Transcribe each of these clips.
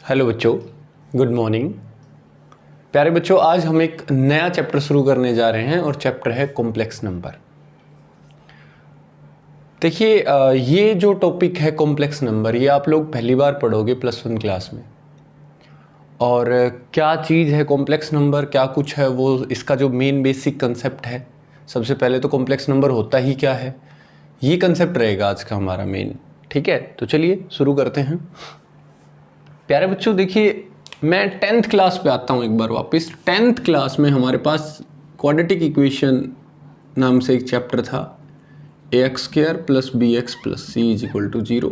Hello बच्चों, good morning. प्यारे बच्चों, आज हम एक नया चैप्टर शुरू करने जा रहे हैं और चैप्टर है कॉम्प्लेक्स नंबर। देखिए, ये जो टॉपिक है कॉम्प्लेक्स नंबर, ये आप लोग पहली बार पढ़ोगे +1 क्लास में। और क्या चीज़ है कॉम्प्लेक्स नंबर, क्या कुछ है वो, इसका जो मेन बेसिक कंसेप्ट है। सबसे पहले तो कॉम्प्लेक्स नंबर होता ही क्या है, ये कंसेप्ट रहेगा आज का हमारा मेन। ठीक है, तो चलिए शुरू करते हैं। प्यारे बच्चों देखिए, मैं 10th क्लास पे आता हूँ एक बार वापस। 10th क्लास में हमारे पास क्वाड्रेटिक इक्वेशन नाम से एक चैप्टर था, ax² + bx + c = 0।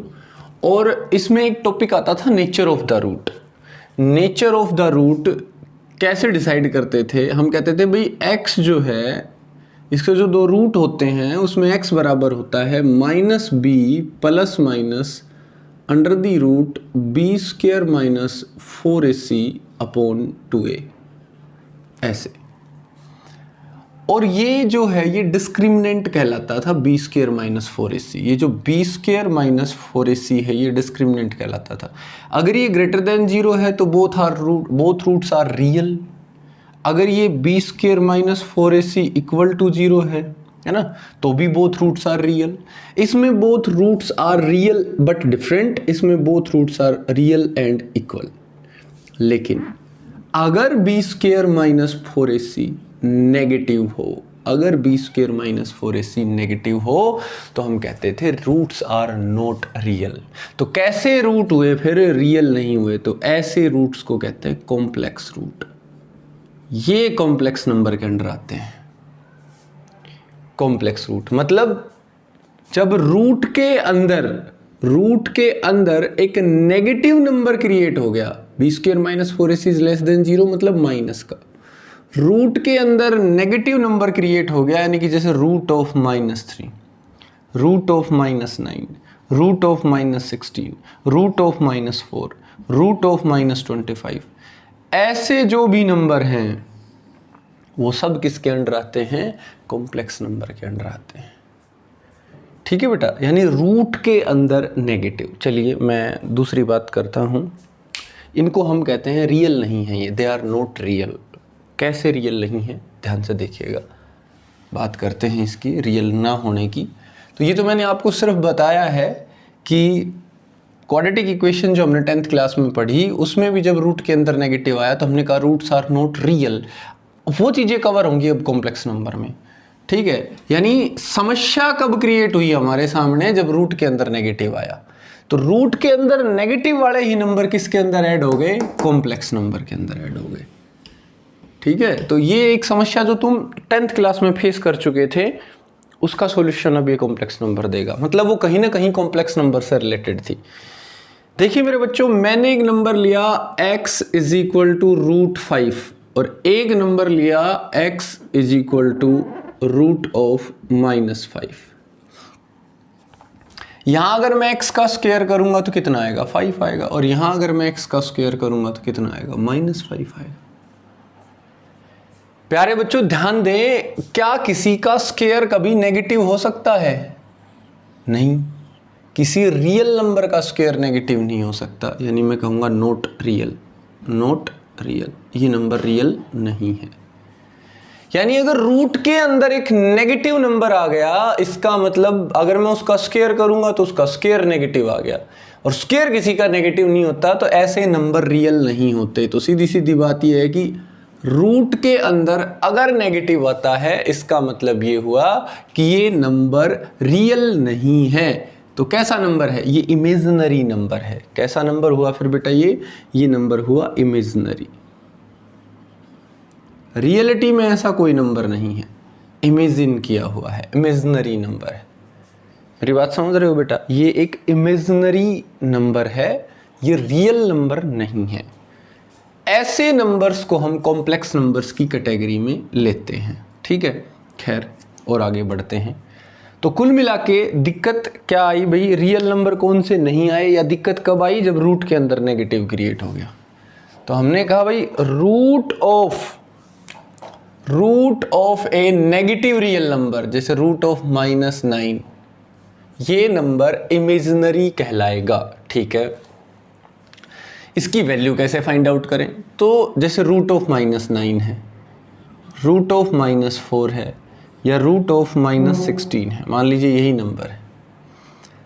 और इसमें एक टॉपिक आता था nature of the root. Nature of the root कैसे डिसाइड करते थे, हम कहते थे भाई x जो है, इसके जो दो रूट होते हैं उसमें x बराबर होता है -b ± √b² - 4ac/2a, ऐसे। और ये जो है ये डिस्क्रिमिनेंट कहलाता था, b² - 4ac। ये जो b² - 4ac है ये डिस्क्रिमिनेंट कहलाता था। अगर ये ग्रेटर देन 0 है तो बोथ रूट्स आर रियल। अगर ये b² - 4ac = 0 है ना, तो भी बोथ रूट्स आर रियल। इसमें both roots are real but different, इसमें both roots are real and equal. लेकिन अगर b² - 4ac नेगेटिव हो, अगर b² - 4ac नेगेटिव हो तो हम कहते थे रूट्स आर नॉट रियल। तो कैसे रूट हुए फिर रियल नहीं हुए, तो ऐसे रूट्स को कहते हैं कॉम्प्लेक्स रूट। ये कॉम्प्लेक्स नंबर के अंडर आते हैं। कॉम्प्लेक्स रूट मतलब जब रूट के अंदर एक नेगेटिव नंबर क्रिएट हो गया, b² - 4ac << 0 मतलब माइनस का। रूट के अंदर नेगेटिव नंबर क्रिएट हो गया, यानी कि जैसे √(-3), √(-9), √(-16), √(-4), √(-25), ऐसे जो भी नंबर हैं वो सब किसके अंडर आते हैं, कॉम्प्लेक्स नंबर के अंडर आते हैं। ठीक है बेटा, यानी रूट के अंदर नेगेटिव। चलिए मैं दूसरी बात करता हूँ। इनको हम कहते हैं रियल नहीं है ये, दे आर नॉट रियल। कैसे रियल नहीं है, ध्यान से देखिएगा। बात करते हैं इसकी रियल ना होने की। तो ये तो मैंने आपको सिर्फ बताया है कि क्वाड्रेटिक इक्वेशन जो हमने 10th क्लास में पढ़ी, उसमें भी जब रूट के अंदर नेगेटिव आया तो हमने कहा रूट्स आर नॉट रियल। वो चीज़ें कवर होंगी अब कॉम्प्लेक्स नंबर में। ठीक है, यानी समस्या कब क्रिएट हुई हमारे सामने, जब रूट के अंदर नेगेटिव आया। तो रूट के अंदर नेगेटिव वाले ही नंबर किसके अंदर ऐड हो गए, कॉम्प्लेक्स नंबर के अंदर ऐड हो गए। ठीक है, तो ये एक समस्या जो तुम 10th क्लास में फेस कर चुके थे, उसका सॉल्यूशन अब ये कॉम्प्लेक्स नंबर देगा। मतलब वो कहीं ना कहीं कॉम्प्लेक्स नंबर से रिलेटेड थी। देखिए मेरे बच्चों, मैंने एक नंबर लिया x = √5 और एक नंबर लिया x = √(-5). यहां अगर मैं x का स्क्वायर करूंगा तो कितना आएगा, 5 आएगा। और यहां अगर मैं x का स्क्वायर करूंगा तो कितना आएगा, -5 आएगा। प्यारे बच्चों ध्यान दें, क्या किसी का स्क्वायर कभी नेगेटिव हो सकता है? नहीं, किसी रियल नंबर का स्क्वायर नेगेटिव नहीं हो सकता। यानी मैं कहूंगा नॉट रियल, नॉट रियल, ये नंबर रियल नहीं है। यानी अगर रूट के अंदर एक नेगेटिव नंबर आ गया, इसका मतलब अगर मैं उसका स्क्वायर करूंगा तो उसका स्क्वायर नेगेटिव आ गया, और स्क्वायर किसी का नेगेटिव नहीं होता, तो ऐसे नंबर रियल नहीं होते। तो सीधी सीधी बात यह है कि रूट के अंदर अगर नेगेटिव आता है, इसका मतलब ये हुआ कि ये नंबर रियल नहीं है। तो कैसा नंबर है ये, इमेजिनरी नंबर है। कैसा नंबर हुआ फिर बेटा, ये नंबर हुआ इमेजिनरी। रियलिटी में ऐसा कोई नंबर नहीं है, इमेजिन किया हुआ है, इमेजिनरी नंबर है। मेरी बात समझ रहे हो बेटा, ये एक इमेजिनरी नंबर है, ये रियल नंबर नहीं है। ऐसे नंबर्स को हम कॉम्प्लेक्स नंबर्स की कैटेगरी में लेते हैं। ठीक है, खैर और आगे बढ़ते हैं। तो कुल मिला के दिक्कत क्या आई भाई, रियल नंबर कौन से नहीं आए, या दिक्कत कब आई, जब रूट के अंदर नेगेटिव क्रिएट हो गया। तो हमने कहा भाई root of a negative real number, जैसे √(-9), ये नंबर इमेजिनरी कहलाएगा। ठीक है, इसकी वैल्यू कैसे फाइंड आउट करें? तो जैसे रूट ऑफ -9 है, रूट ऑफ -4 है, या रूट ऑफ -16 है, मान लीजिए यही नंबर है।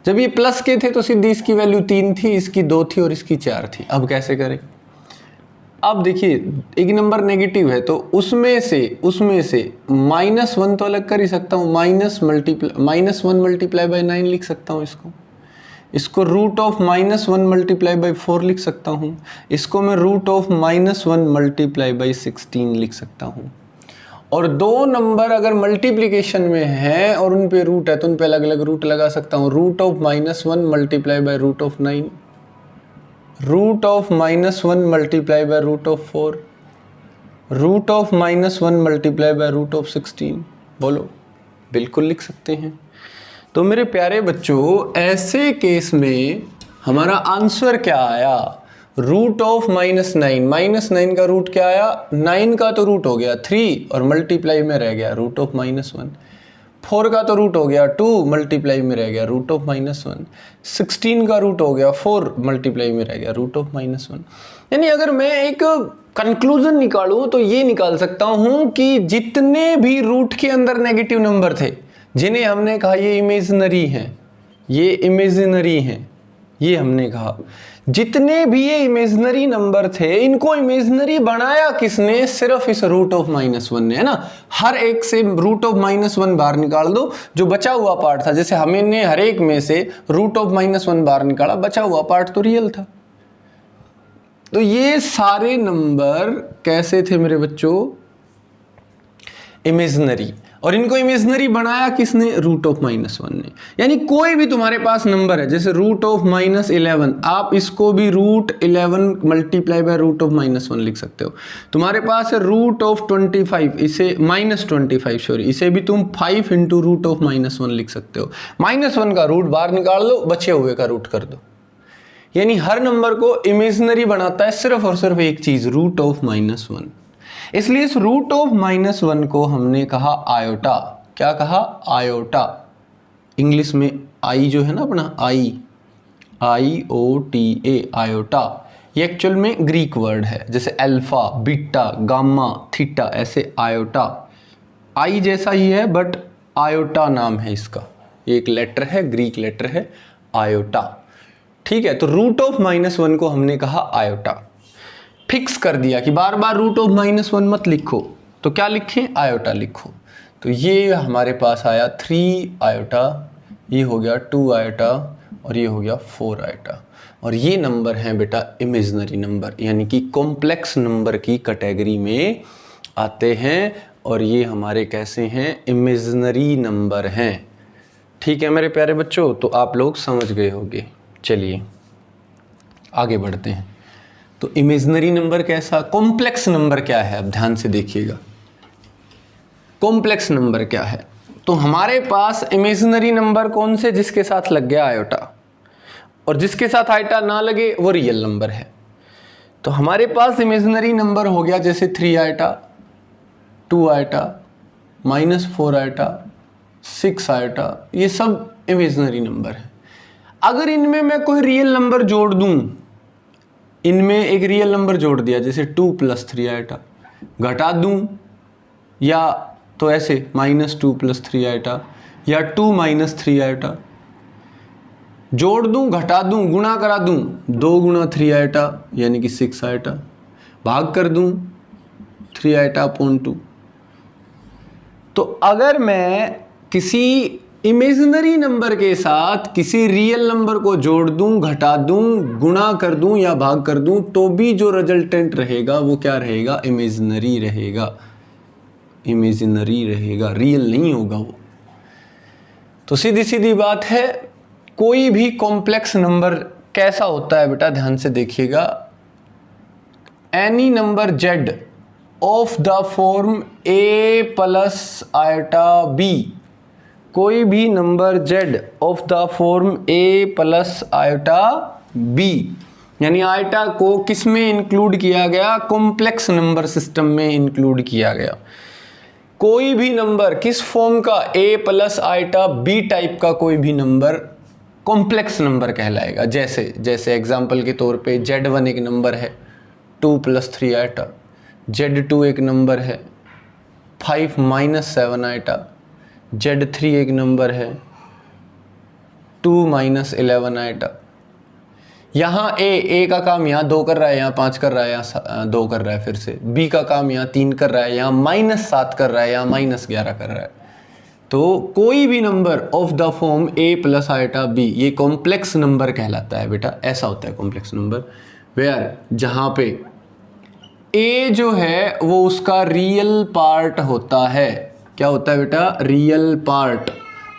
जब ये प्लस के थे तो सीधी इसकी वैल्यू 3 थी, इसकी 2 थी और इसकी 4 थी। अब कैसे करें? अब देखिए एक नंबर नेगेटिव है तो उसमें से -1 तो अलग कर ही सकता हूँ, -1 मल्टीप्लाई बाई 9 लिख सकता हूँ इसको रूट ऑफ -1 मल्टीप्लाई बाई 4 लिख सकता हूँ, इसको मैं रूट ऑफ -1 मल्टीप्लाई बाई 16 लिख सकता हूँ। और दो नंबर अगर मल्टीप्लिकेशन में है और उन पे रूट है तो उन पे अलग अलग रूट लगा सकता हूँ। Root of -1 multiply by root of 9, root of -1 multiply by root of 4, root of -1 multiply by root of 16। बोलो, बिल्कुल लिख सकते हैं। तो मेरे प्यारे बच्चों, ऐसे केस में हमारा आंसर क्या आया? रूट ऑफ -9 का रूट क्या आया? 9 का तो रूट हो गया 3 और मल्टीप्लाई में रह गया रूट ऑफ -1। 4 का तो रूट हो गया 2, मल्टीप्लाई में रह गया रूट ऑफ -1। 16 का रूट हो गया 4, मल्टीप्लाई में रह गया रूट ऑफ -1। यानी अगर मैं एक कंक्लूजन निकालूं तो ये निकाल सकता हूं कि जितने भी रूट के अंदर नेगेटिव नंबर थे, जिन्हें हमने कहा ये इमेजिनरी हैं, ये इमेजिनरी हैं, ये हमने कहा जितने भी ये इमेजिनरी नंबर थे, इनको इमेजिनरी बनाया किसने? सिर्फ इस रूट ऑफ -1 ने, है ना। हर एक से रूट ऑफ -1 बाहर निकाल दो, जो बचा हुआ पार्ट था, जैसे हमने हर एक में से रूट ऑफ -1 बाहर निकाला, बचा हुआ पार्ट तो रियल था। तो ये सारे नंबर कैसे थे मेरे बच्चों? इमेजिनरी। और इनको इमेजिनरी बनाया किसने? रूट ऑफ -1 ने। यानी कोई भी तुम्हारे पास नंबर है, जैसे रूट ऑफ -11, आप इसको भी root 11 multiply by root of -1 लिख सकते हो। तुम्हारे पास है रूट ऑफ 25, इसे -25 सॉरी, इसे भी तुम 5 इंटू रूट ऑफ -1 लिख सकते हो। -1 का रूट बाहर निकाल लो, बचे हुए का रूट कर दो। यानी हर नंबर को इमेजिनरी बनाता है सिर्फ और सिर्फ एक चीज, रूट ऑफ -1। इसलिए इस रूट ऑफ -1 को हमने कहा आयोटा। क्या कहा? आयोटा। इंग्लिश में आई जो है ना अपना, IOTA, आयोटा। ये एक्चुअल में ग्रीक वर्ड है, जैसे अल्फा, बीटा, गामा, थीटा, ऐसे आयोटा। आई जैसा ही है बट आयोटा नाम है इसका। एक लेटर है, ग्रीक लेटर है आयोटा। ठीक है, तो रूट ऑफ -1 को हमने कहा आयोटा। फिक्स कर दिया कि बार बार रूट ऑफ -1 मत लिखो, तो क्या लिखें? आयोटा लिखो। तो ये हमारे पास आया 3 आयोटा, ये हो गया 2 आयोटा और ये हो गया 4 आयोटा। और ये नंबर हैं बेटा इमेजिनरी नंबर, यानी कि कॉम्प्लेक्स नंबर की कैटेगरी में आते हैं। और ये हमारे कैसे हैं? इमेजिनरी नंबर हैं। ठीक है मेरे प्यारे बच्चों, तो आप लोग समझ गए होंगे। चलिए आगे बढ़ते हैं। तो इमेजिनरी नंबर कैसा? कॉम्प्लेक्स नंबर क्या है? अब ध्यान से देखिएगा, कॉम्प्लेक्स नंबर क्या है। तो हमारे पास इमेजिनरी नंबर कौन से? जिसके साथ लग गया आयोटा, और जिसके साथ आयोटा ना लगे वो रियल नंबर है। तो हमारे पास इमेजिनरी नंबर हो गया जैसे 3 आयोटा, 2 आयोटा, -4 आयोटा, 6 आयोटा, ये सब इमेजिनरी नंबर है। अगर इनमें मैं कोई रियल नंबर जोड़ दूं, इनमें एक रियल नंबर जोड़ दिया, जैसे 2 + 3 आयोटा, घटा दूं या तो ऐसे -2 + 3 आयोटा, या 2 - 3 आयोटा, जोड़ दूं, घटा दूं, गुणा करा दूं, 2 × 3 आयोटा यानी कि 6 आयोटा, भाग कर दूं 3 आयोटा अपॉन 2। तो अगर मैं किसी इमेजिनरी नंबर के साथ किसी रियल नंबर को जोड़ दूं, घटा दूं, गुणा कर दूं या भाग कर दूं, तो भी जो रिजल्टेंट रहेगा वो क्या रहेगा? इमेजिनरी रहेगा। इमेजिनरी रहेगा, रियल नहीं होगा वो। तो सीधी सीधी बात है, कोई भी कॉम्प्लेक्स नंबर कैसा होता है बेटा? ध्यान से देखिएगा। Any number z of the form a + iota b, कोई भी number z of the form a + iota b, यानी आयोटा को किस में इंक्लूड किया गया? कॉम्प्लेक्स नंबर सिस्टम में इंक्लूड किया गया। कोई भी नंबर किस फॉर्म का? a + आयोटा b टाइप का कोई भी नंबर कॉम्प्लेक्स नंबर कहलाएगा। जैसे जैसे एग्जाम्पल के तौर पे Z1 एक नंबर है 2 + 3 आइटा, Z2 एक नंबर है 5 - 7 आइटा, Z3 एक नंबर है 2 - 11 आइटा। यहाँ ए का काम यहाँ 2 कर रहा है, यहाँ 5 कर रहा है, यहाँ 2 कर रहा है, फिर से बी का काम यहाँ 3 कर रहा है, यहाँ -7 कर रहा है, यहाँ -11 कर रहा है। तो कोई भी number of the form a + iota b ये कॉम्प्लेक्स नंबर कहलाता है बेटा। ऐसा होता है कॉम्प्लेक्स नंबर वेयर जहाँ पे a जो है वो उसका रियल पार्ट होता है। क्या होता है बेटा? Real part.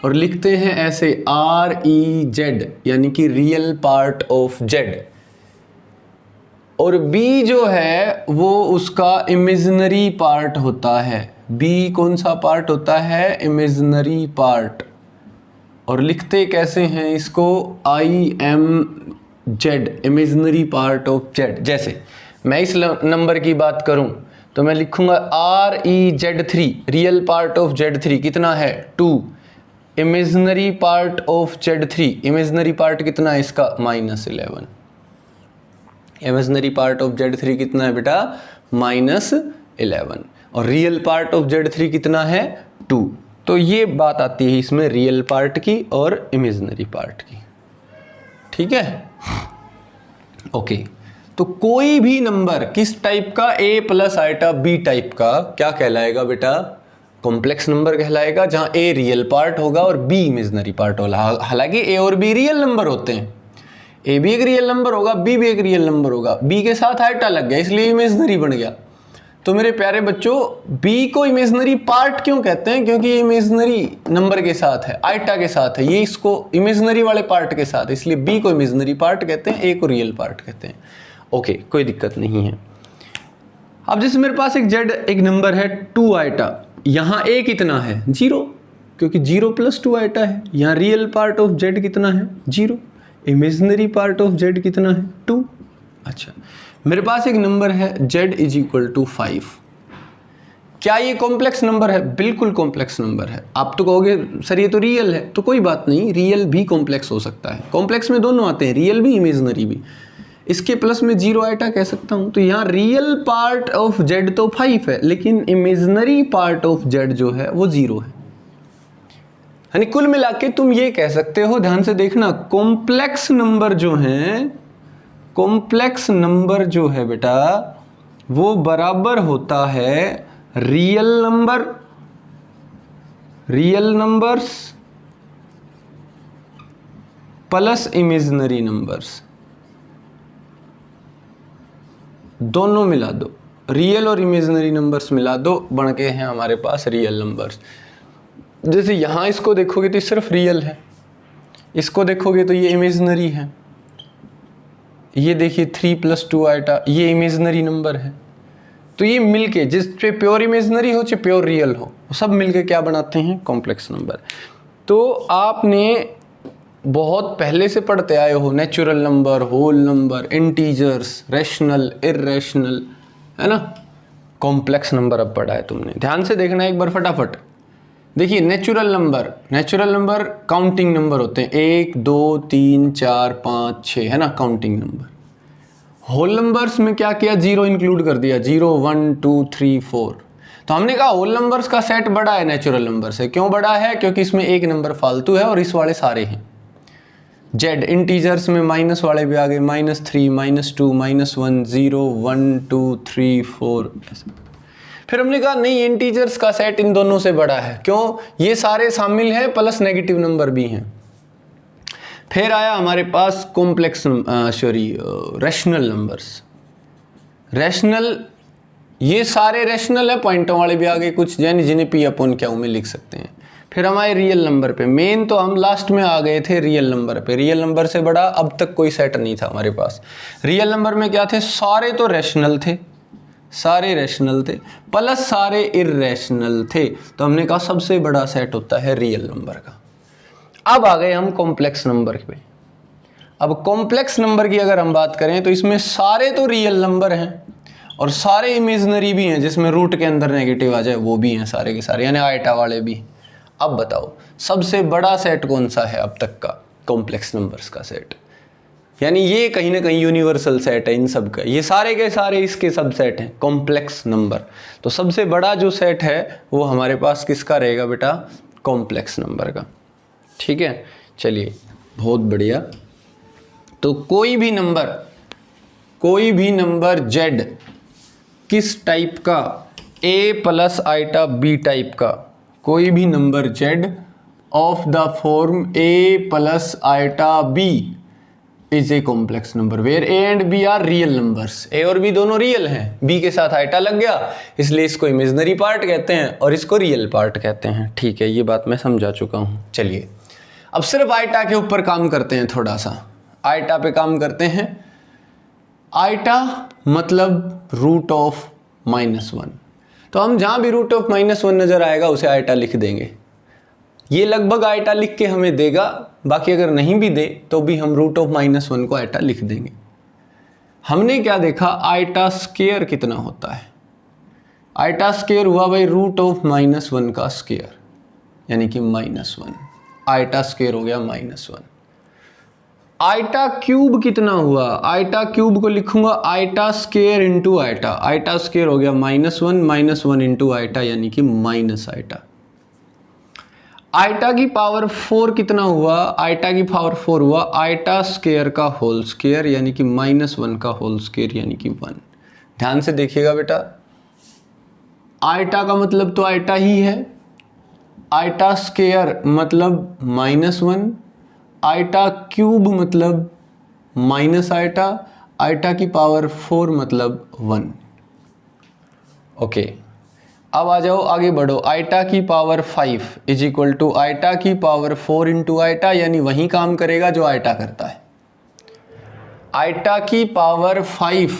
और लिखते हैं ऐसे REZ यानी कि रियल पार्ट ऑफ Z। और B जो है वो उसका इमेजिनरी पार्ट होता है। B कौन सा पार्ट होता है? Imaginary part. और लिखते कैसे हैं इसको? IMZ imaginary part of Z। जैसे मैं इस नंबर की बात करूं तो मैं लिखूंगा REZ3 real part of Z3 कितना है? 2। Imaginary part of Z3 imaginary part कितना है इसका? -11। इमेजिनरी पार्ट ऑफ Z3 कितना है बेटा? -11। और रियल पार्ट ऑफ Z3 कितना है? 2। तो ये बात आती है इसमें रियल पार्ट की और इमेजिनरी पार्ट की। ठीक है, ओके। तो कोई भी नंबर किस टाइप का? a + आइटा b टाइप का क्या कहलाएगा बेटा? कॉम्प्लेक्स नंबर कहलाएगा, जहां a रियल पार्ट होगा और b इमेजिनरी पार्ट होगा। हालांकि a और b रियल नंबर होते हैं, a भी एक रियल नंबर होगा, b भी एक रियल नंबर होगा, b के साथ आइटा लग गया इसलिए इमेजिनरी बन गया। तो मेरे प्यारे बच्चों b को इमेजिनरी पार्ट क्यों कहते हैं? क्योंकि ये इमेजिनरी नंबर के साथ है, आइटा के साथ है, ये इसको इमेजिनरी वाले पार्ट के साथ, इसलिए b को इमेजिनरी पार्ट कहते हैं, a को रियल पार्ट कहते हैं। ओके, कोई दिक्कत नहीं है। अब जैसे मेरे पास एक नंबर है 2 आइटा, यहाँ a कितना है? 0, क्योंकि 0 + 2 आइटा है। यहाँ रियल पार्ट ऑफ z कितना है? 0। इमेजिनरी पार्ट ऑफ z कितना है? 2। अच्छा, मेरे पास एक नंबर है z = 5। क्या ये कॉम्प्लेक्स नंबर है? बिल्कुल कॉम्प्लेक्स नंबर है। आप तो कहोगे सर ये तो रियल है, तो कोई बात नहीं, रियल भी कॉम्प्लेक्स हो सकता है। कॉम्प्लेक्स में दोनों आते हैं, रियल भी इमेजिनरी भी। इसके प्लस में 0 आइटा कह सकता हूं। तो यहाँ रियल पार्ट ऑफ z तो 5 है, लेकिन इमेजिनरी पार्ट ऑफ z जो है वो 0 है। यानी कुल मिला के तुम ये कह सकते हो, ध्यान से देखना, कॉम्प्लेक्स नंबर जो है, कॉम्प्लेक्स नंबर जो है बेटा वो बराबर होता है real numbers plus imaginary numbers. दोनों मिला दो, रियल और इमेजिनरी नंबर्स मिला दो, बन के हैं हमारे पास रियल नंबर्स। जैसे यहाँ इसको देखोगे तो सिर्फ रियल है, इसको देखोगे तो ये इमेजिनरी है। ये देखिए 3 + 2 आइटा, ये इमेजिनरी नंबर है। तो ये मिलके जिस पे प्योर इमेजिनरी हो चाहे प्योर रियल हो, सब मिलके क्या बनाते हैं? Complex number. तो आपने बहुत पहले से पढ़ते आए हो, natural number, whole number, integers, rational, irrational, है ना। कॉम्प्लेक्स नंबर अब पढ़ा है तुमने, ध्यान से देखना एक बार फटाफट। देखिए नेचुरल नंबर काउंटिंग नंबर होते हैं, 1 2 3 4 5 6, है ना, काउंटिंग नंबर। होल नंबर्स में क्या किया? 0 इंक्लूड कर दिया, 0 1 2 3 4। तो हमने कहा होल नंबर्स का सेट बड़ा है नेचुरल नंबर से। क्यों बड़ा है? क्योंकि इसमें एक नंबर फालतू है और इस वाले सारे हैं। z इंटीजर्स में माइनस वाले भी आ गए, -3 -2 -1 0 1 2 3 4 ऐसे। फिर हमने कहा नहीं, इंटीजर्स का सेट इन दोनों से बड़ा है। क्यों? ये सारे शामिल हैं, प्लस नेगेटिव नंबर भी हैं। फिर आया हमारे पास कॉम्प्लेक्स रैशनल नंबर्स। रैशनल, ये सारे रैशनल है, पॉइंटों वाले भी आ गए कुछ, यानी जिन्हें P/Q में लिख सकते हैं। फिर हमारे रियल नंबर पे, मेन तो हम लास्ट में आ गए थे रियल नंबर पे। रियल नंबर से बड़ा अब तक कोई सेट नहीं था हमारे पास। रियल नंबर में क्या थे? सारे तो रैशनल थे, सारे रैशनल थे, प्लस सारे इर्रेशनल थे। तो हमने कहा सबसे बड़ा सेट होता है रियल नंबर का। अब आ गए हम कॉम्प्लेक्स नंबर पे। अब कॉम्प्लेक्स नंबर की अगर हम बात करें तो इसमें सारे तो रियल नंबर हैं और सारे इमेजिनरी भी हैं, जिसमें रूट के अंदर नेगेटिव आ जाए वो भी हैं सारे के सारे, यानी आइटा वाले भी। अब बताओ सबसे बड़ा सेट कौन सा है अब तक का? कॉम्प्लेक्स नंबर्स का सेट। यानी ये कहीं ना कहीं यूनिवर्सल सेट है इन सब का, ये सारे के सारे इसके सबसेट हैं कॉम्प्लेक्स नंबर। तो सबसे बड़ा जो सेट है वो हमारे पास किसका रहेगा बेटा, कॉम्प्लेक्स नंबर का। ठीक है, चलिए बहुत बढ़िया। तो कोई भी नंबर z किस टाइप का, a plus iota b type का, कोई भी number z of the form a plus iota b is a complex number where a and b are real numbers. a और b दोनों रियल हैं, b के साथ आइटा लग गया इसलिए इसको इमेजिनरी पार्ट कहते हैं और इसको रियल पार्ट कहते हैं। ठीक है, ये बात मैं समझा चुका हूँ। चलिए अब सिर्फ आइटा के ऊपर काम करते हैं, थोड़ा सा आइटा पे काम करते हैं। आइटा मतलब रूट ऑफ -1, तो हम जहाँ भी रूट ऑफ -1 नज़र आएगा उसे आइटा लिख देंगे। ये लगभग आइटा लिख के हमें देगा, बाकी अगर नहीं भी दे तो भी हम रूट ऑफ -1 को आइटा लिख देंगे। हमने क्या देखा, आइटा स्क्वायर कितना होता है, आइटा स्क्वायर हुआ भाई रूट ऑफ -1 का स्क्वायर यानी कि -1, आइटा स्क्वायर हो गया -1। आइटा क्यूब कितना हुआ, आइटा क्यूब को लिखूंगा iota square into iota, iota square हो गया -1 इंटू आइटा यानी कि माइनस आइटा। आइटा की पावर 4 कितना हुआ, आइटा की पावर 4 हुआ आइटा स्क्वायर का होल स्क्वायर यानी कि -1 का होल स्क्वायर यानी कि 1। ध्यान से देखिएगा बेटा, आइटा का मतलब तो आइटा ही है, आइटा स्क्वायर मतलब -1, आइटा क्यूब मतलब माइनस आइटा, आइटा की पावर 4 मतलब 1। ओके, अब आ जाओ आगे बढ़ो। आइटा की power 5 is equal to iota की पावर 4 इंटू आइटा, यानी वही काम करेगा जो आइटा करता है। आइटा की पावर 5,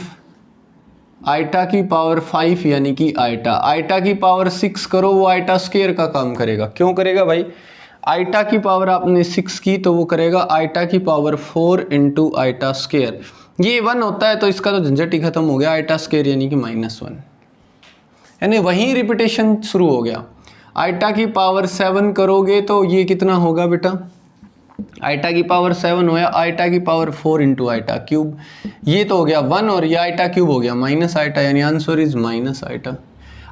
आइटा की पावर 5 यानी कि आइटा, आइटा की पावर 6 करो वो आइटा स्क्वायर का काम करेगा। क्यों करेगा भाई, आइटा की पावर आपने 6 की तो वो करेगा आइटा की पावर 4 इंटू आइटा स्क्वायर। ये 1 होता है तो इसका तो झंझट ही खत्म हो गया, आइटा स्क्वायर यानी कि -1, यानी वहीं रिपीटेशन शुरू हो गया। आइटा की पावर 7 करोगे तो ये कितना होगा बेटा, आइटा की पावर 7 हो गया आइटा की पावर 4 इंटू आइटा क्यूब, ये तो हो गया 1 और ये आइटा क्यूब हो गया माइनस आइटा, यानी answer is minus iota.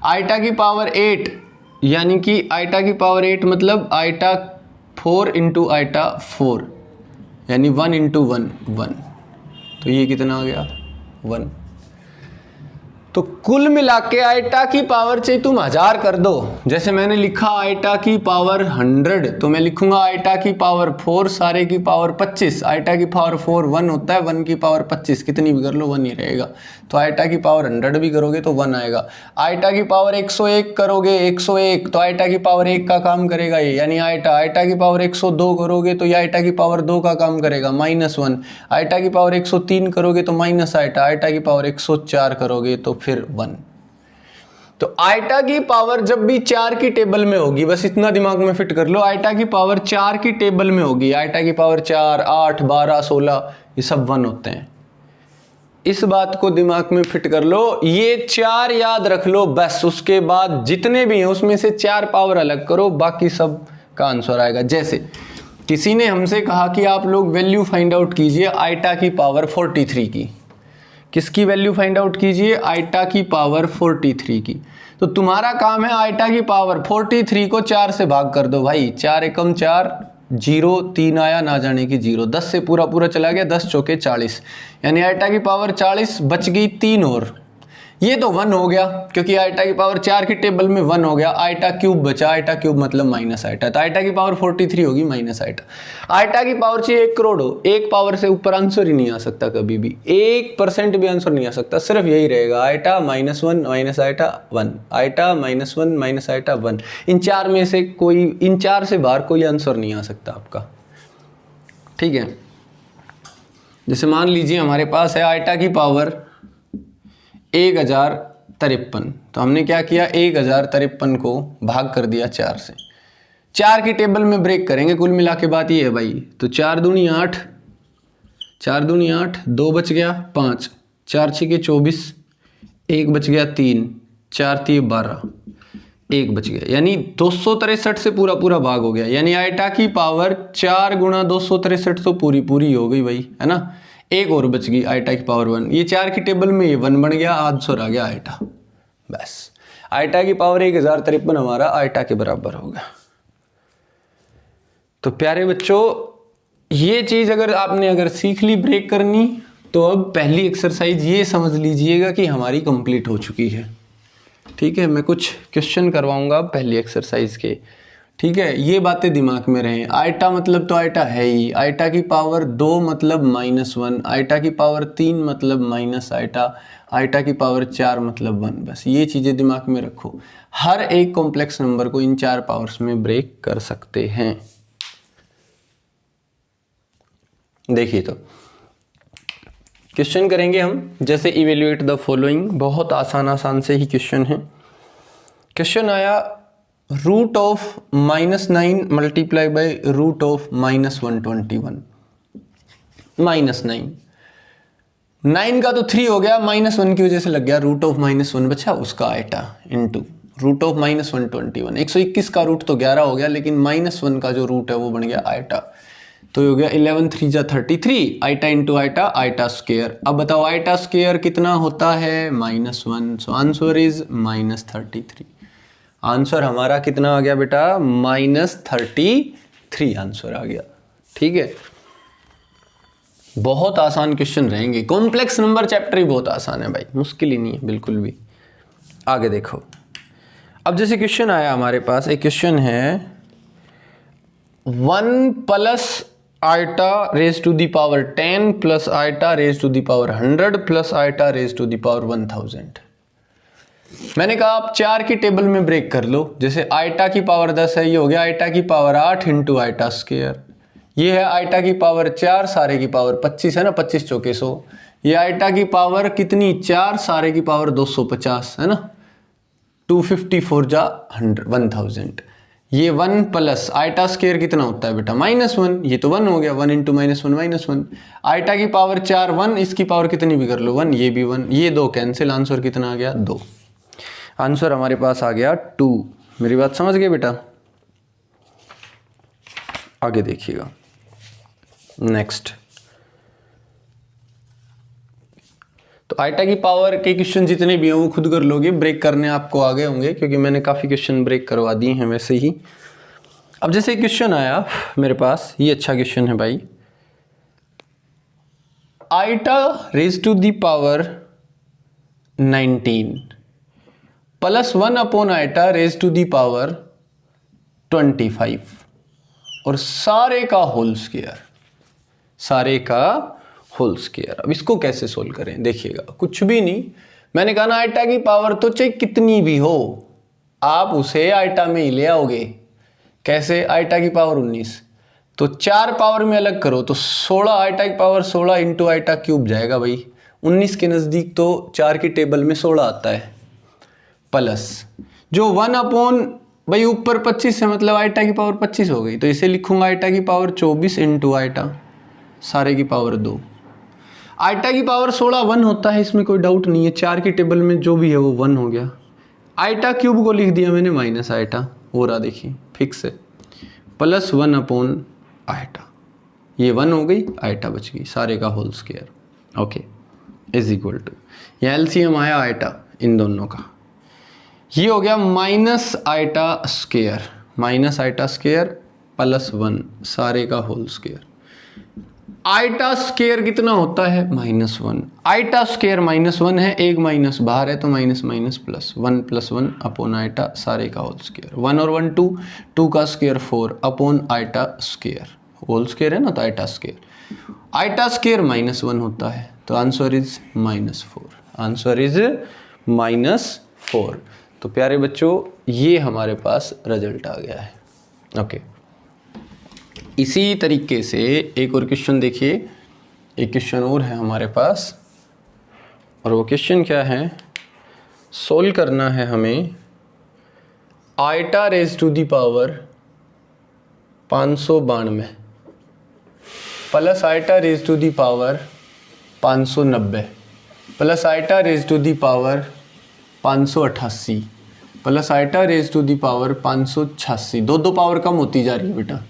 Iota की पावर 8 यानी कि आइटा की पावर 8 मतलब आइटा 4 इंटू आइटा 4 यानी 1 इंटू 1 1, तो ये कितना आ गया 1। तो कुल मिला के आइटा की पावर चाहिए तुम 1000 कर दो, जैसे मैंने लिखा आइटा की पावर 100 तो मैं लिखूंगा आइटा की पावर 4 सारे की पावर 25, आइटा की पावर 4 1 होता है, 1 की पावर 25 कितनी भी कर लो 1 ही रहेगा। तो आइटा की पावर 100 भी करोगे तो 1 आएगा। आइटा की पावर 101 करोगे 101 तो आइटा की पावर 1 का काम करेगा ये, यानी आइटा। आइटा की पावर 102 करोगे तो ये आइटा की पावर 2 का काम करेगा -1। आइटा की पावर 103 करोगे तो माइनस आइटा, आइटा की पावर 104 करोगे तो फिर 1। तो आइटा की पावर जब भी 4 की टेबल में होगी, बस इतना दिमाग में फिट कर लो, आइटा की पावर 4 की टेबल में होगी, आइटा की पावर 4 8 12 16 ये सब 1 होते हैं। इस बात को दिमाग में फिट कर लो, ये 4 याद रख लो बस, उसके बाद जितने भी हैं उसमें से 4 पावर अलग करो, बाकी सब का आंसर आएगा। जैसे किसी ने हमसे कहा कि आप लोग वैल्यू फाइंड आउट कीजिए आइटा की पावर 43 की, किसकी वैल्यू फाइंड आउट कीजिए, आइटा की पावर 43 की। तो तुम्हारा काम है आइटा की पावर 43 को 4 से भाग कर दो भाई, 4 एकम 4 0 3 आया ना जाने की 0, 10 से पूरा पूरा चला गया, 10 चौके 40, यानी आइटा की पावर 40 बच गई 3 और ये तो 1 हो गया, क्योंकि आइटा की पावर 4 की टेबल में 1 हो गया। आइटा क्यूब बचा, आइटा क्यूब मतलब माइनस आइटा, तो आइटा की पावर 43 होगी माइनस आइटा। आइटा की पावर चाहिए 1 करोड़ हो, 1 पावर से ऊपर आंसर ही नहीं आ सकता, कभी भी 1% भी आंसर नहीं आ सकता, सिर्फ यही रहेगा iota -1 minus iota 1, iota -1 minus iota 1। इन 4 में से कोई, इन 4 से बाहर कोई आंसर नहीं आ सकता आपका। ठीक है, जैसे मान लीजिए हमारे पास है आइटा की पावर 1053, तो हमने क्या किया 1053 को भाग कर दिया 4 से, 4 की टेबल में ब्रेक करेंगे, कुल मिला के बात ये है भाई। तो 4 दूनी 8, 4 दूनी 8, 2 बच गया 5, 4 6 के 24, 1 बच गया 3, 4 3 12, एक बच गया, यानी 263 से पूरा पूरा भाग हो गया, यानी आइटा की पावर 4 गुणा 263 तो पूरी पूरी हो गई भाई, है ना। एक और बच गई आइटा की पावर 1, ये 4 की टेबल में ये 1 बन गया, आंसर आ गया आइटा। बस आइटा की पावर 1053 हमारा आइटा के बराबर होगा। तो प्यारे बच्चों, ये चीज अगर सीख ली ब्रेक करनी, तो अब पहली एक्सरसाइज ये समझ लीजिएगा कि हमारी कंप्लीट हो चुकी है। ठीक है, मैं कुछ क्वेश्चन करवाऊंगा पहली एक्सरसाइज के। ठीक है, ये बातें दिमाग में रहें। आइटा मतलब तो आइटा है ही, आइटा की पावर 2 मतलब -1, आइटा की पावर 3 मतलब माइनस आइटा, आइटा की पावर 4 मतलब 1। बस ये चीज़ें दिमाग में रखो। हर एक कॉम्प्लेक्स नंबर को इन 4 पावर्स में ब्रेक कर सकते हैं। देखिए, तो क्वेश्चन करेंगे हम, जैसे इवेल्युएट द फॉलोइंग। बहुत आसान से ही क्वेश्चन है। क्वेश्चन आया root of -9 multiply by root of -121। -9 का तो 3 हो गया, -1 की वजह से लग गया, रूट ऑफ -1 बचा, उसका आइटा इंटू रूट ऑफ -121। 121 का रूट तो 11 हो गया, लेकिन -1 का जो रूट है वो बन गया आइटा। तो हो गया 11 3 जा 33, iota into iota, iota square. अब बताओ आइटा स्क्वायर कितना होता है? -1। So answer is -33। आंसर हमारा कितना आ गया बेटा? -33 आंसर आ गया। ठीक है, बहुत आसान क्वेश्चन रहेंगे। कॉम्प्लेक्स नंबर चैप्टर ही बहुत आसान है भाई, मुश्किल ही नहीं है बिल्कुल भी। आगे देखो, अब जैसे क्वेश्चन आया हमारे पास, एक क्वेश्चन है 1 plus iota raise to the power 10 plus iota raise to the power 100 plus iota raise to the power 1000। मैंने कहा आप 4 की टेबल में ब्रेक कर लो। जैसे आइटा की पावर 10 है, ये हो गया आइटा की पावर 8 इंटू आइटा स्क्वायर। ये है आइटा की पावर 4, सारे की पावर 25 है ना, 25 चौके 100। ये आइटा की पावर कितनी? 4, सारे की पावर 250 है ना, 254 जा 1000। ये 1 प्लस आइटा स्क्वायर कितना होता है बेटा? -1। ये तो 1 हो गया, 1 इंटू -1 -1। आइटा की पावर 4 1, इसकी पावर कितनी भी कर लो 1, ये भी 1, ये 2 कैंसिल, आंसर कितना आ गया? 2। आंसर हमारे पास आ गया 2। मेरी बात समझ गए बेटा? आगे देखिएगा, नेक्स्ट। तो आइटा की पावर के क्वेश्चन जितने भी हैं वो खुद कर लोगे, ब्रेक करने आपको आ गए होंगे, क्योंकि मैंने काफ़ी क्वेश्चन ब्रेक करवा दिए हैं वैसे ही। अब जैसे क्वेश्चन आया मेरे पास, ये अच्छा क्वेश्चन है भाई। Iota raise to the power 19 प्लस 1 upon iota raise to the power 25 और सारे का होल स्क्वायर, सारे का होल स्क्वायर। अब इसको कैसे सोल्व करें? देखिएगा, कुछ भी नहीं, मैंने कहा ना आइटा की पावर तो चाहे कितनी भी हो, आप उसे आइटा में ही ले आओगे। कैसे? आइटा की पावर 19, तो 4 पावर में अलग करो तो 16, आइटा की पावर 16 इंटू आइटा क्यूब जाएगा भाई। 19 के नज़दीक तो 4 की टेबल में 16 आता है, प्लस जो 1 अपॉन भाई ऊपर 25 है, मतलब आइटा की पावर 25 हो गई, तो इसे लिखूंगा आइटा की पावर 24 इंटू आइटा, सारे की पावर 2। आइटा की पावर 16 1 होता है, इसमें कोई डाउट नहीं है। 4 की टेबल में जो भी है वो 1 हो गया। आइटा क्यूब को लिख दिया मैंने माइनस आइटा, हो रहा देखिए फिक्स है, प्लस 1 अपॉन आइटा, ये 1 हो गई, आइटा बच गई, सारे का whole square. Okay, is equal to, यहाँ एलसीएम आया आइटा इन दोनों का, ये हो गया minus iota square, minus iota square plus 1, सारे का होल स्क्वायर। आइटा स्क्वायर कितना होता है? -1। आइटा स्क्वायर -1 है, एक माइनस बाहर है, तो minus minus plus 1 plus 1 upon iota, सारे का होल स्क्वायर। 1 और 1 2, 2 का square 4 upon iota square, whole square है ना, तो आइटा स्क्वायर। आइटा स्क्वायर -1 होता है, तो आंसर इज -4, आंसर इज -4। तो प्यारे बच्चों, ये हमारे पास रिजल्ट आ गया है। ओके, इसी तरीके से एक और क्वेश्चन देखिए, एक क्वेश्चन और है हमारे पास, और वो क्वेश्चन क्या है? सोल्व करना है हमें iota raise to the power 592 plus iota raise to the power 590 plus iota raise to the power 588 plus iota raise to the power 586, दो पावर कम होती जा रही है बेटा,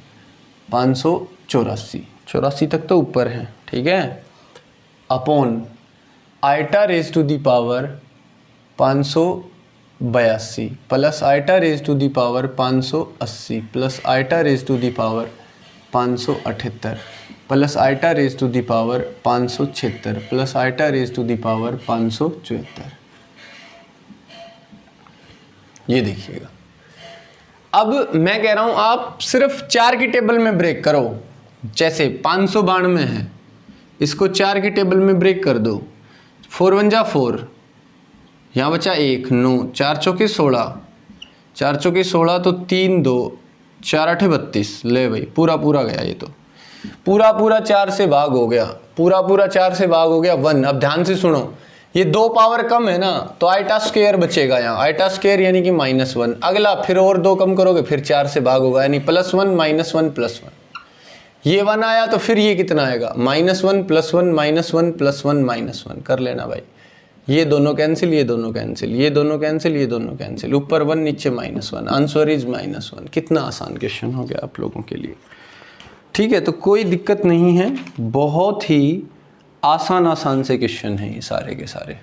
584 तक तो ऊपर है, ठीक है, upon iota raise to the power 582 plus iota raise to the power 580 plus iota raise to the power 578 plus iota raise to the power 576 plus iota raise to the power 574। ये देखिएगा, अब मैं कह रहा हूं आप सिर्फ 4 की टेबल में ब्रेक करो। जैसे 592 है, इसको 4 की टेबल में ब्रेक कर दो, 4 1 जा 4, यहाँ बचा 1 9, 4 चौके 16, 4 चौके 16 तो 3 2, 4 8 32, ले भाई पूरा गया, ये तो पूरा 4 से भाग हो गया, पूरा 4 से भाग हो गया 1। अब ध्यान से सुनो, ये 2 पावर कम है ना, तो आइटा स्क्वायर बचेगा यहाँ, आइटा स्क्वायर यानी कि -1। अगला फिर और 2 कम करोगे, फिर 4 से भाग होगा, यानी +1 -1 +1। ये 1 आया तो फिर ये कितना आएगा, -1 +1 -1 +1 -1। कर लेना भाई, ये दोनों कैंसिल, ये दोनों कैंसिल, ये दोनों कैंसिल, ये दोनों कैंसिल, ऊपर 1 नीचे -1, आंसर इज -1। कितना आसान क्वेश्चन हो गया आप लोगों के लिए, ठीक है। तो कोई दिक्कत नहीं है, बहुत ही आसान से क्वेश्चन है ये सारे के सारे,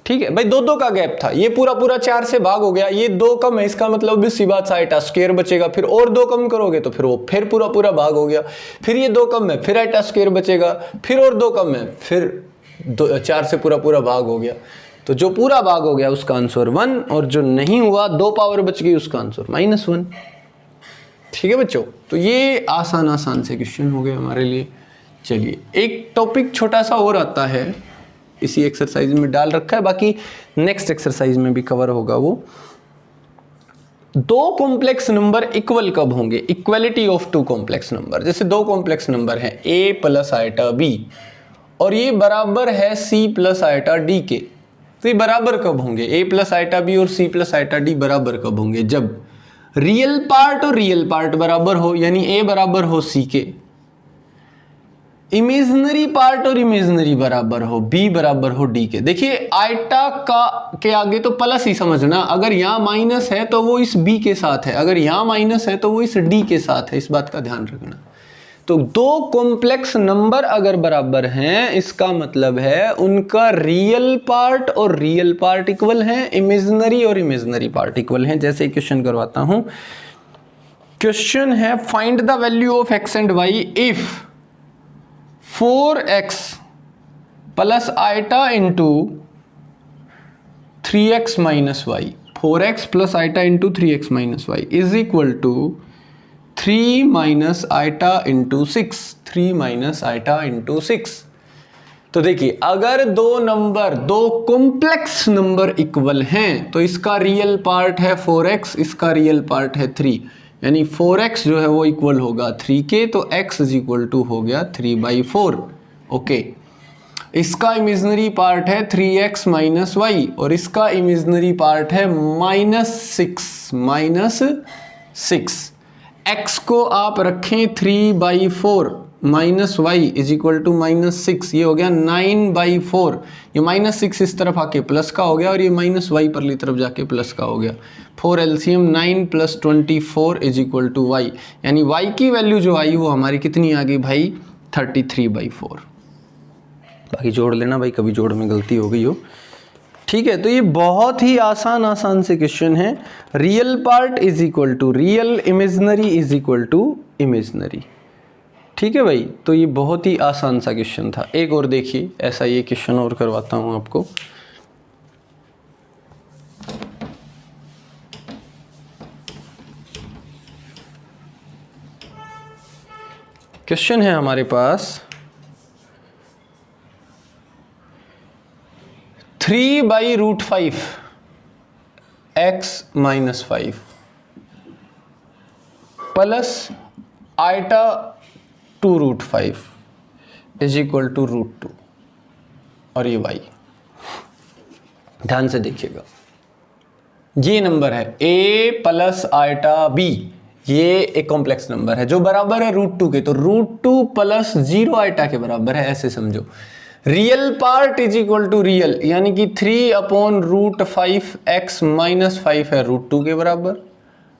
ठीक है भाई। 2 का गैप था, ये पूरा 4 से भाग हो गया, ये 2 कम है, इसका मतलब भी सी बात आइटा स्क्वायर बचेगा, फिर और 2 कम करोगे तो फिर वो फिर पूरा भाग हो गया, फिर ये 2 कम है, फिर आइटा स्क्वायर बचेगा, फिर और 2 कम है, फिर 4 से पूरा भाग हो गया। तो जो पूरा भाग हो गया उसका आंसर 1, और जो नहीं हुआ 2 पावर बच गई उसका आंसर -1, ठीक है बच्चों। तो ये आसान से क्वेश्चन हो गए हमारे लिए। चलिए एक टॉपिक छोटा सा और आता है, इसी एक्सरसाइज में डाल रखा है, बाकी नेक्स्ट एक्सरसाइज में भी कवर होगा वो। 2 कॉम्प्लेक्स नंबर इक्वल कब होंगे, इक्वलिटी ऑफ 2 कॉम्प्लेक्स नंबर। जैसे 2 कॉम्प्लेक्स नंबर हैं a प्लस आइटा b और ये बराबर है c प्लस आइटा d के, तो ये बराबर कब होंगे, a प्लस आइटा b और c प्लस आइटा d बराबर कब होंगे, जब रियल पार्ट और रियल पार्ट बराबर हो, यानी a बराबर हो c के, इमेजिनरी पार्ट और इमेजिनरी बराबर हो, b बराबर हो d के। देखिए आइटा के आगे तो प्लस ही समझना, अगर यहाँ माइनस है तो वो इस b के साथ है, अगर यहाँ माइनस है तो वो इस d के साथ है, इस बात का ध्यान रखना। तो 2 कॉम्प्लेक्स नंबर अगर बराबर हैं, इसका मतलब है उनका रियल पार्ट और रियल पार्ट इक्वल हैं, इमेजिनरी और इमेजिनरी पार्ट इक्वल हैं। जैसे क्वेश्चन करवाता हूं, क्वेश्चन है find the value of x and y if 4x plus iota into 3x minus y, 4x plus iota into 3x minus y is equal to 3 minus iota into 6, 3 minus iota into 6। तो देखिए अगर 2 complex number equal हैं तो इसका real part है 4x, इसका real part है 3, यानी 4x जो है वो इक्वल होगा 3 के, तो x इज इक्वल टू हो गया 3/4। ओके, इसका इमेजिनरी पार्ट है 3x माइनस वाई और इसका इमेजिनरी पार्ट है -6 x को आप रखें 3/4 minus y is equal to -6, ये हो गया 9/4। ये -6 इस तरफ आके प्लस का हो गया और ये -y परली तरफ जाके प्लस का हो गया। 4 LCM 9 + 24 is equal to y, यानी y की वैल्यू जो आई वो हमारी कितनी आ गई भाई 33/4। बाकी जोड़ लेना भाई, कभी जोड़ में गलती हो गई हो, ठीक है। तो ये बहुत ही आसान से क्वेश्चन है। Real part is equal to real, imaginary is equal to imaginary, ठीक है भाई। तो ये बहुत ही आसान सा क्वेश्चन था। एक और देखिए, ऐसा ये क्वेश्चन और करवाता हूं आपको। क्वेश्चन है हमारे पास 3/√5 x - 5 plus iota 2√5 is equal to √2 और ये y। ध्यान से देखिएगा, ये नंबर है a प्लस आइटा b, ये एक कॉम्प्लेक्स नंबर है जो बराबर है √2 के, तो √2 + 0 आइटा के बराबर है, ऐसे समझो। Real part is equal to real, यानी कि 3/√5x माइनस 5 है √2 के बराबर,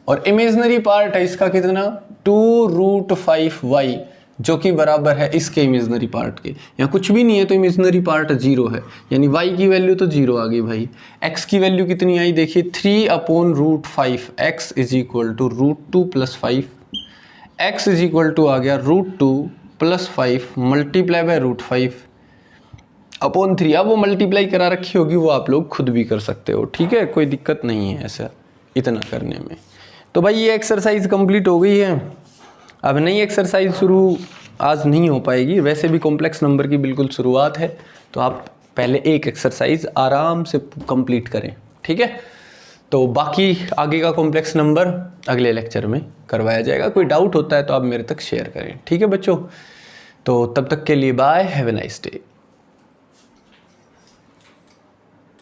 और इमेजनरी पार्ट है इसका कितना 2√5y जो कि बराबर है इसके इमेजनरी पार्ट के। यहाँ कुछ भी नहीं है तो इमेजनरी पार्ट 0 है, यानी y की वैल्यू तो 0 आ गई भाई। x की वैल्यू कितनी आई देखिए 3/√5x is equal to √2 + 5, x is equal to आ गया √2 + 5 मल्टीप्लाई बाय √5/3। अब वो मल्टीप्लाई करा रखी होगी, वो आप लोग खुद भी कर सकते हो, ठीक है, कोई दिक्कत नहीं है ऐसा इतना करने में। तो भाई ये एक्सरसाइज कंप्लीट हो गई है। अब नई एक्सरसाइज शुरू आज नहीं हो पाएगी, वैसे भी कॉम्प्लेक्स नंबर की बिल्कुल शुरुआत है, तो आप पहले एक एक्सरसाइज आराम से कंप्लीट करें, ठीक है। तो बाकी आगे का कॉम्प्लेक्स नंबर अगले लेक्चर में करवाया जाएगा। कोई डाउट होता है तो आप मेरे तक शेयर करें, ठीक है बच्चों। तो तब तक के लिए bye, have a nice day.